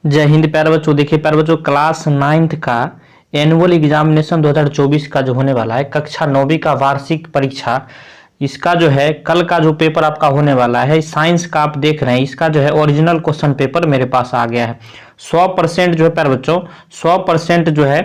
जय हिंद प्यारे बच्चों। देखिए प्यारे बच्चों, क्लास 9th का एनुअल एग्जामिनेशन 2024 का जो होने वाला है, कक्षा 9वीं का वार्षिक परीक्षा, इसका जो है कल का जो पेपर आपका होने वाला है साइंस का, आप देख रहे हैं इसका जो है ओरिजिनल क्वेश्चन पेपर मेरे पास आ गया है। 100% जो है प्यारे बच्चों, 100% जो है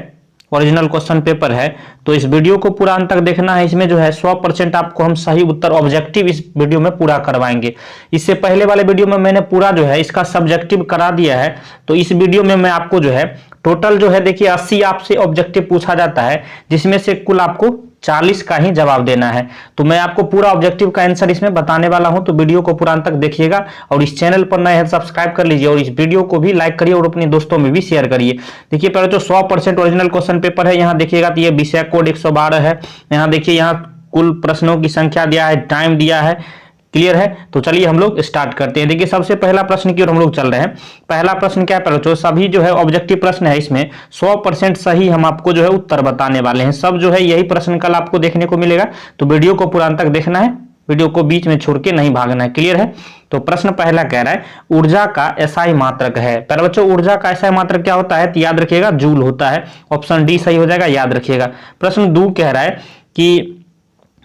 ओरिजिनल क्वेश्चन पेपर है। तो इस वीडियो को पूरा अंत तक देखना है। इसमें जो है 100% आपको हम सही उत्तर ऑब्जेक्टिव इस वीडियो में पूरा करवाएंगे। इससे पहले वाले वीडियो में मैंने पूरा जो है इसका सब्जेक्टिव करा दिया है। तो इस वीडियो में मैं आपको जो है टोटल जो है देखिए 80 आपसे ऑब्जेक्टिव पूछा जाता है, जिसमें से कुल आपको 40 का ही जवाब देना है। तो मैं आपको पूरा ऑब्जेक्टिव का आंसर इसमें बताने वाला हूं, तो वीडियो को पूरा अंत तक देखिएगा। और इस चैनल पर नए हैं सब्सक्राइब कर लीजिए और इस वीडियो को भी लाइक करिए और अपने दोस्तों में भी शेयर करिए। देखिए पहले तो 100% ओरिजिनल क्वेश्चन पेपर है। यहाँ देखिएगा तो ये विषय कोड 112 है। यहाँ देखिए यहाँ कुल प्रश्नों की संख्या दिया है, टाइम दिया है। क्लियर है? तो चलिए हम लोग स्टार्ट करते हैं। देखिए सबसे पहला प्रश्न की ओर हम लोग चल रहे हैं। पहला प्रश्न क्या है बच्चों, सभी जो है ऑब्जेक्टिव प्रश्न है, इसमें 100% सही हम आपको जो है उत्तर बताने वाले हैं। सब जो है यही प्रश्न कल आपको देखने को मिलेगा, तो वीडियो को पूरा अंत तक देखना है, वीडियो को बीच में छोड़ के नहीं भागना है। क्लियर है? तो प्रश्न पहला कह रहा है ऊर्जा का एसआई मात्रक है। पहले बच्चों ऊर्जा का एसआई मात्रक क्या होता है, तो याद रखिएगा जूल होता है। ऑप्शन डी सही हो जाएगा, याद रखिएगा। प्रश्न 2 कह रहा है कि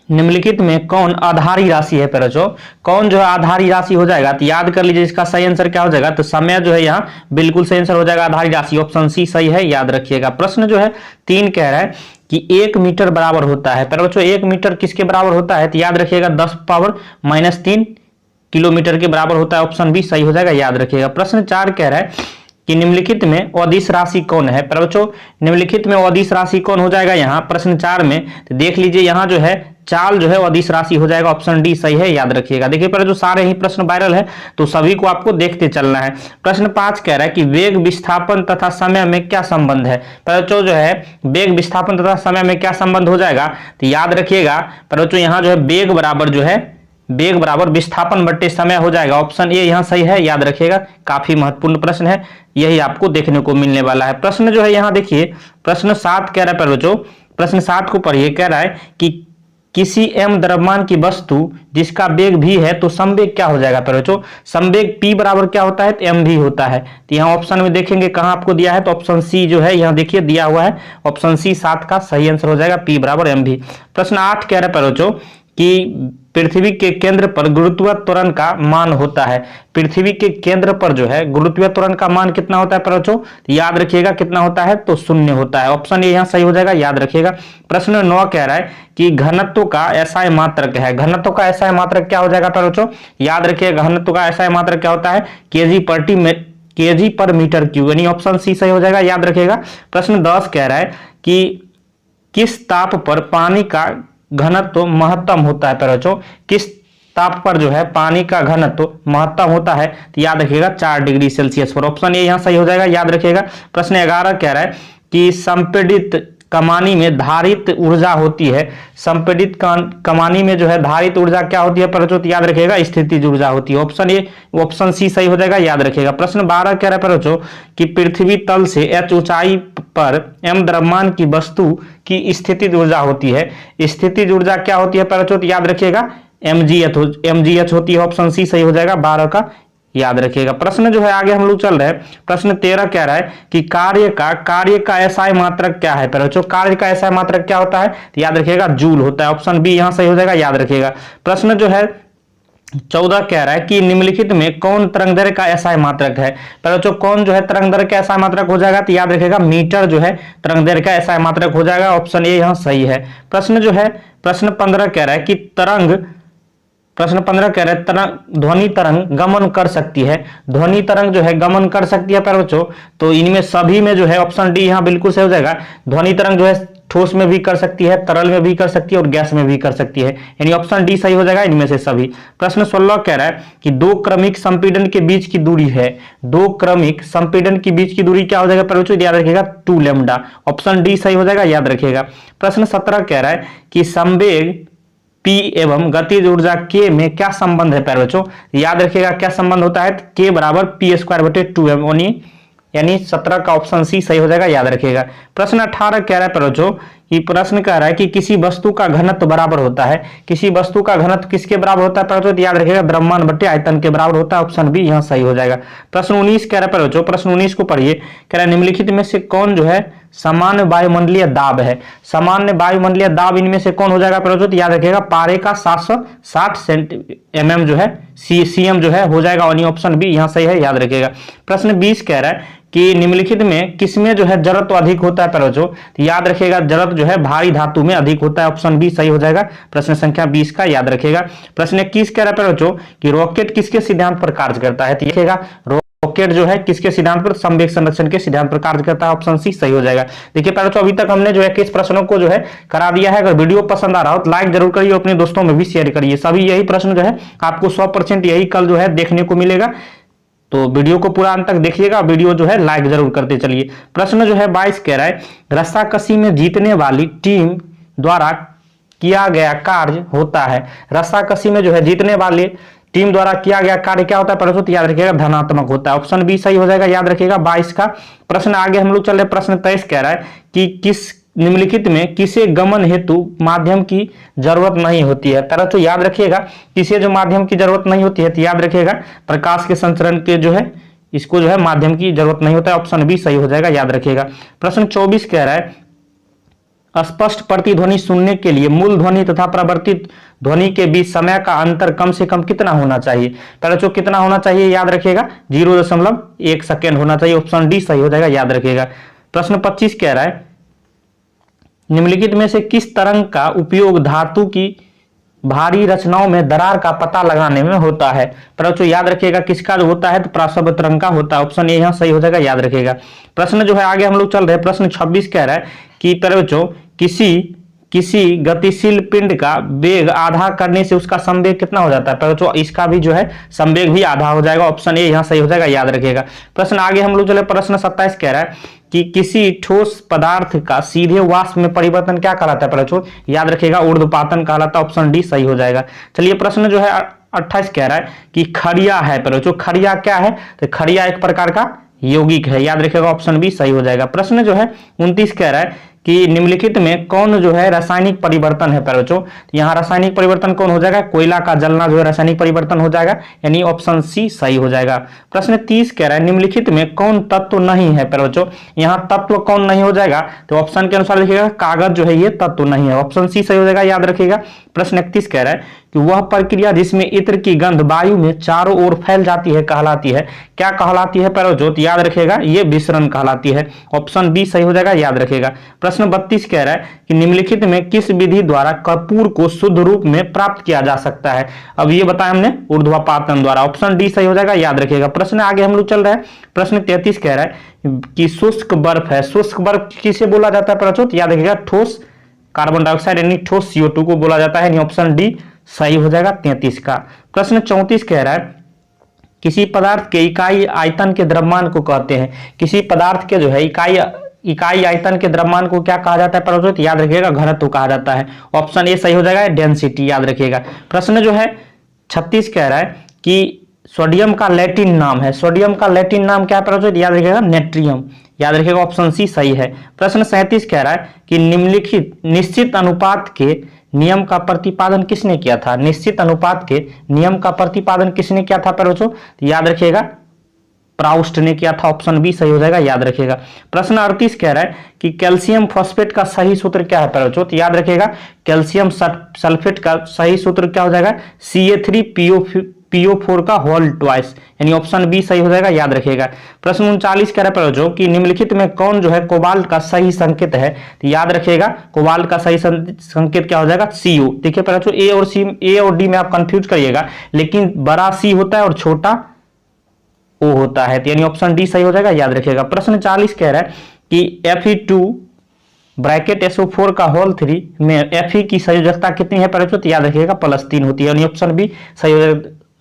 निम्नलिखित में कौन आधारी राशि है। बच्चों कौन जो है आधारी राशि हो जाएगा, तो याद कर लीजिए इसका सही आंसर क्या हो जाएगा, तो समय जो है यहाँ बिल्कुल सही आंसर हो जाएगा आधारी राशि। ऑप्शन सी सही है, याद रखिएगा। प्रश्न जो है 3 कह रहा है कि 1 मीटर बराबर होता है। पर बच्चों 1 मीटर किसके बराबर होता है, तो याद रखिएगा 10⁻³ किलोमीटर के बराबर होता है। ऑप्शन बी सही हो जाएगा, याद रखिएगा। प्रश्न 4 कह रहा है कि निम्नलिखित में अदिश राशि कौन है। पर बच्चों निम्नलिखित में अदिश राशि कौन हो जाएगा यहाँ प्रश्न 4 में, तो देख लीजिए यहाँ जो है चाल जो है अदिश राशि हो जाएगा। ऑप्शन डी सही है, याद रखिएगा। देखिए पर जो सारे ही प्रश्न वायरल है, तो सभी को आपको देखते चलना है। प्रश्न 5 कह रहा है कि वेग विस्थापन तथा समय में क्या संबंध है। पर बच्चों जो है वेग विस्थापन तथा समय में क्या संबंध हो जाएगा, तो याद रखिएगा। पर बच्चों यहाँ जो है वेग बराबर जो है वेग बराबर विस्थापन बट्टे समय हो जाएगा। ऑप्शन ए यहाँ सही है, याद रखिएगा। काफी महत्वपूर्ण प्रश्न है, यही आपको देखने को मिलने वाला है। प्रश्न जो है यहाँ देखिए प्रश्न 7 कह रहा है, पर बच्चों प्रश्न 7 को पढ़िए। कह रहा है कि किसी m द्रव्यमान की वस्तु जिसका वेग v है, तो संवेग क्या हो जाएगा। पर बच्चों संवेग p बराबर क्या होता है, तो mv होता है। तो यहाँ ऑप्शन में देखेंगे कहाँ आपको दिया है, तो ऑप्शन सी जो है यहाँ देखिए दिया हुआ है। ऑप्शन सी 7 का सही आंसर हो जाएगा, p बराबर mv। प्रश्न 8 कह रहा है पर बच्चों कि पृथ्वी के केंद्र पर गुरुत्वीय त्वरण का मान होता है। पृथ्वी के केंद्र पर जो है गुरुत्वीय त्वरण का मान कितना होता है पर बच्चों, याद रखिएगा कितना होता है, तो 0 होता है। ऑप्शन ए यहाँ सही हो जाएगा, याद रखिएगा। प्रश्न 9 कह रहा है कि घनत्व का एसआई मात्रक है। घनत्व का एसआई मात्रक क्या हो जाएगा पर बच्चों, याद रखिएगा घनत्व का एसआई मात्रक क्या होता है, केजी पर मीटर क्यूब, यानी ऑप्शन सी सही हो जाएगा, याद रखिएगा। प्रश्न 10 कह रहा है कि किस ताप पर पानी का घनत्व महत्तम होता है। पर बच्चों किस ताप पर जो है पानी का घनत्व महत्तम होता है, तो याद रखिएगा 4 डिग्री सेल्सियस पर। ऑप्शन ए यहाँ सही हो जाएगा, याद रखिएगा। प्रश्न 11 कह रहा है कि संपीड़ित कमानी में धारित ऊर्जा होती है। संपीड़ित कमानी में जो है धारित ऊर्जा क्या होती है पर बच्चों, तो याद रखिएगा स्थितिज ऊर्जा होती है। ऑप्शन ए ऑप्शन सी सही हो जाएगा, याद रखिएगा। प्रश्न 12 कह रहा है पर बच्चों कि पृथ्वी तल से h ऊंचाई पर m द्रव्यमान की वस्तु की स्थितिज ऊर्जा होती है। स्थितिज ऊर्जा क्या होती है पर बच्चों, तो याद रखिएगा mgh होती है। ऑप्शन सी सही हो जाएगा, 12 का याद रखिएगा। प्रश्न जो है आगे हम लोग चल रहे हैं। प्रश्न 13 कह रहा है कि कार्य का एसआई मात्रक क्या है। पर बच्चों कार्य का एसआई मात्रक क्या होता है, तो याद रखिएगा जूल होता है। ऑप्शन बी यहाँ सही हो जाएगा, याद रखिएगा। प्रश्न जो है 14 कह रहा है कि निम्नलिखित में कौन तरंगदैर्घ्य का एसआई मात्रक है। पर बच्चों कौन जो है तरंगदैर्घ्य का एसआई मात्रक हो जाएगा, तो याद रखिएगा मीटर जो है तरंगदैर्घ्य का एसआई मात्रक हो जाएगा। ऑप्शन ए यहाँ सही है। प्रश्न जो है प्रश्न 15 कह रहा है कि ध्वनि तरंग गमन कर सकती है। ध्वनि तरंग जो है गमन कर सकती है पर बच्चों, तो इनमें सभी में जो है ऑप्शन डी यहाँ बिल्कुल सही हो जाएगा। ध्वनि तरंग जो है ठोस में भी कर सकती है, तरल में भी कर सकती है और गैस में भी कर सकती है, यानी ऑप्शन डी सही हो जाएगा इनमें से सभी। प्रश्न 16 कह रहा है कि 2 क्रमिक संपीड़न के बीच की दूरी है। 2 क्रमिक संपीड़न के बीच की दूरी क्या हो जाएगा पर बच्चों, याद रखिएगा 2 लैम्डा। ऑप्शन डी सही हो जाएगा, याद रखिएगा। प्रश्न 17 कह रहा है कि संवेग P एवं गतिज ऊर्जा K में क्या संबंध है। प्यारे बच्चों याद रखिएगा क्या संबंध होता है, K बराबर P² बटे 2m, यानी 17 का ऑप्शन सी सही हो जाएगा, याद रखिएगा। प्रश्न 18 कह रहा है बच्चों कि प्रश्न कह रहा है कि किसी वस्तु का घनत्व बराबर होता है। किसी वस्तु का घनत्व किसके बराबर होता है बच्चों? याद रखिएगा द्रव्यमान बटे आयतन के बराबर होता है, ऑप्शन बी यहाँ सही हो जाएगा। प्रश्न 19 कह रहा है बच्चों, प्रश्न 19 को पढ़िए। कह रहा है निम्नलिखित में से कौन जो है सामान्य वायुमंडलीय दाब है? सामान्य वायुमंडलीय दाब इनमें से कौन हो जाएगा बच्चों? याद रखिएगा पारे का 760 mm जो है cm जो है हो जाएगा, और ऑप्शन बी यहाँ सही है, याद रखिएगा। प्रश्न 20 कह रहा है कि निम्नलिखित में किसमें जो है जड़त्व अधिक होता है बच्चों? याद रखिएगा जड़त्व जो है भारी धातु में अधिक होता है, ऑप्शन बी सही हो जाएगा। प्रश्न संख्या 20 का याद रखिएगा। प्रश्न 21 कह रहा है बच्चों कि रॉकेट किसके सिद्धांत पर कार्य करता है? देखिएगा रॉकेट जो है किसके सिद्धांत पर? संवेग संरक्षण के सिद्धांत पर कार्य करता है, ऑप्शन सी सही हो जाएगा। देखिए बच्चों अभी तक हमने जो है 21 प्रश्नों को जो है करा दिया है। अगर वीडियो पसंद आ रहा हो तो लाइक जरूर करिए, अपने दोस्तों में भी शेयर करिए। सभी यही प्रश्न जो है आपको 100% यही कल जो है देखने को मिलेगा, तो वीडियो को पूरा अंत तक देखिएगा, वीडियो जो है लाइक जरूर करते चलिए। प्रश्न जो है 22 कह रहा है रस्साकसी में जीतने वाली टीम द्वारा किया गया कार्य होता है। रस्साकसी में जो है जीतने वाले टीम द्वारा किया गया कार्य क्या होता है बच्चों? याद रखिएगा धनात्मक होता है, ऑप्शन बी सही हो जाएगा, याद रखिएगा। 22 का प्रश्न आगे हम लोग चल रहे। प्रश्न 23 कह रहा है कि किस निम्नलिखित में किसे गमन हेतु माध्यम की जरूरत नहीं होती है? तरह तो याद रखिएगा किसे जो माध्यम की जरूरत नहीं होती है, तो याद रखिएगा प्रकाश के संचरण के जो है इसको जो है माध्यम की जरूरत नहीं होता है, ऑप्शन बी सही हो जाएगा, याद रखिएगा। प्रश्न 24 कह रहा है स्पष्ट प्रतिध्वनि सुनने के लिए मूल ध्वनि तथा प्रवर्तित ध्वनि के बीच समय का अंतर कम से कम कितना होना चाहिए? बच्चों कितना होना चाहिए? याद रखिएगा 0.1 सेकेंड होना चाहिए, ऑप्शन डी सही हो जाएगा, याद रखिएगा। प्रश्न 25 कह रहा है निम्नलिखित में से किस तरंग का उपयोग धातु की भारी रचनाओं में दरार का पता लगाने में होता है? बच्चों याद रखिएगा किसका जो होता है? तो प्रासव तरंग का होता है, ऑप्शन ए यहाँ सही हो जाएगा, याद रखिएगा। प्रश्न जो है आगे हम लोग चल रहे हैं। प्रश्न 26 कह रहा है कि बच्चों किसी गतिशील पिंड का वेग आधा करने से उसका संवेग कितना हो जाता है? बच्चों इसका भी जो है संवेग भी आधा हो जाएगा, ऑप्शन ए यहाँ सही हो जाएगा, याद रखिएगा। प्रश्न आगे हम लोग चले। प्रश्न 27 कह रहा है कि किसी ठोस पदार्थ का सीधे वाष्प में परिवर्तन क्या कहलाता है? बच्चों याद रखिएगा ऊर्ध्वपातन कहलाता है, ऑप्शन डी सही हो जाएगा। चलिए प्रश्न जो है 28 कह रहा है कि खड़िया है बच्चों, खड़िया क्या है? तो खड़िया एक प्रकार का यौगिक है, याद रखिएगा, ऑप्शन बी सही हो जाएगा। प्रश्न जो है 29 कह रहा है कि निम्नलिखित में कौन जो है रासायनिक परिवर्तन है बच्चों? यहाँ रासायनिक परिवर्तन कौन हो जाएगा? कोयला का जलना जो है रासायनिक परिवर्तन हो जाएगा, यानी ऑप्शन सी सही हो जाएगा। प्रश्न 30 कह रहा है निम्नलिखित में कौन तत्व नहीं है बच्चों? यहाँ तत्व कौन नहीं हो जाएगा? तो ऑप्शन के अनुसार देखिएगा कागज जो है ये तत्व नहीं है, ऑप्शन सी सही हो जाएगा, याद रखिएगा। प्रश्न 31 कह रहा है कि वह प्रक्रिया जिसमें इत्र की गंध वायु में चारों ओर फैल जाती है कहलाती है, क्या कहलाती है बच्चों? याद रखिएगा ये विसरण कहलाती है, ऑप्शन बी सही हो जाएगा, याद रखिएगा। प्रश्न 32 कह रहा है कि निम्नलिखित में किस विधि द्वारा कर्पूर को शुद्ध रूप में प्राप्त किया जा सकता है? अब ये बताया हमने ऊर्ध्वपातन द्वारा, ऑप्शन डी सही हो जाएगा, याद रखिएगा। प्रश्न आगे हम लोग चल रहा है। प्रश्न 33 कह रहा है कि शुष्क बर्फ है, शुष्क बर्फ किसे बोला जाता है बच्चों? याद रखिएगा ठोस कार्बन डाइऑक्साइड यानी ठोस CO2 को बोला जाता है, यानी ऑप्शन डी सही हो जाएगा 33 का। प्रश्न 34 कह रहा है किसी पदार्थ के इकाई आयतन के द्रव्यमान को कहते हैं। किसी पदार्थ के जो है इकाई आयतन के द्रव्यमान को क्या कहा जाता है बच्चों? याद रखिएगा घनत्व कहा जाता है, ऑप्शन ए सही हो जाएगा, डेंसिटी, याद रखिएगा। प्रश्न जो है 36 कह रहा है कि सोडियम का लैटिन नाम है, सोडियम का लैटिन नाम क्या है बच्चों? याद रखिएगा नेट्रियम, याद रखिएगा, ऑप्शन सी सही है। प्रश्न 37 कह रहा है कि निम्नलिखित निश्चित अनुपात के नियम का प्रतिपादन किसने किया था? निश्चित अनुपात के नियम का प्रतिपादन किसने किया था बच्चों? याद रखिएगा प्राउस्ट ने किया था, ऑप्शन बी सही हो जाएगा, याद रखिएगा। प्रश्न 38 कह रहा है कि कैल्शियम फॉस्फेट का सही सूत्र क्या है बच्चों? याद रखिएगा कैल्शियम सल्फेट का सही सूत्र क्या हो जाएगा? CA3PO4 का होल ट्वाइस, यानी ऑप्शन बी सही हो जाएगा, याद रखिएगा। प्रश्न 39 कह रहा है बच्चों कि निम्नलिखित में कौन जो है कोबाल्ट का सही संकेत है? तो याद रखिएगा कोबाल्ट का सही संकेत क्या हो जाएगा? CO। देखिए बच्चों ए और डी में आप कंफ्यूज करिएगा, लेकिन बड़ा सी होता है और छोटा ओ होता है, यानी ऑप्शन डी सही हो जाएगा, याद रखिएगा। प्रश्न 40 कह रहा है कि Fe2 ब्रैकेट SO4 का होल 3 में Fe की संयोजकता कितनी है बच्चों? तो याद रखिएगा +3 होती है, यानी ऑप्शन बी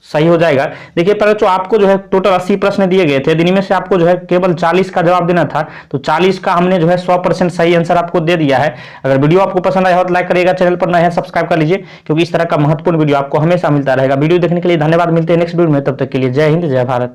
सही हो जाएगा। देखिए बच्चों आपको जो है टोटल 80 प्रश्न दिए गए थे, इनमें से आपको जो है केवल 40 का जवाब देना था, तो 40 का हमने जो है 100% सही आंसर आपको दे दिया है। अगर वीडियो आपको पसंद आया हो तो लाइक करिएगा, चैनल पर नए हैं सब्सक्राइब कर लीजिए, क्योंकि इस तरह का महत्वपूर्ण वीडियो आपको हमेशा मिलता रहेगा। वीडियो देखने के लिए धन्यवाद, मिलते हैं नेक्स्ट वीडियो में, तब तक के लिए जय हिंद जय भारत।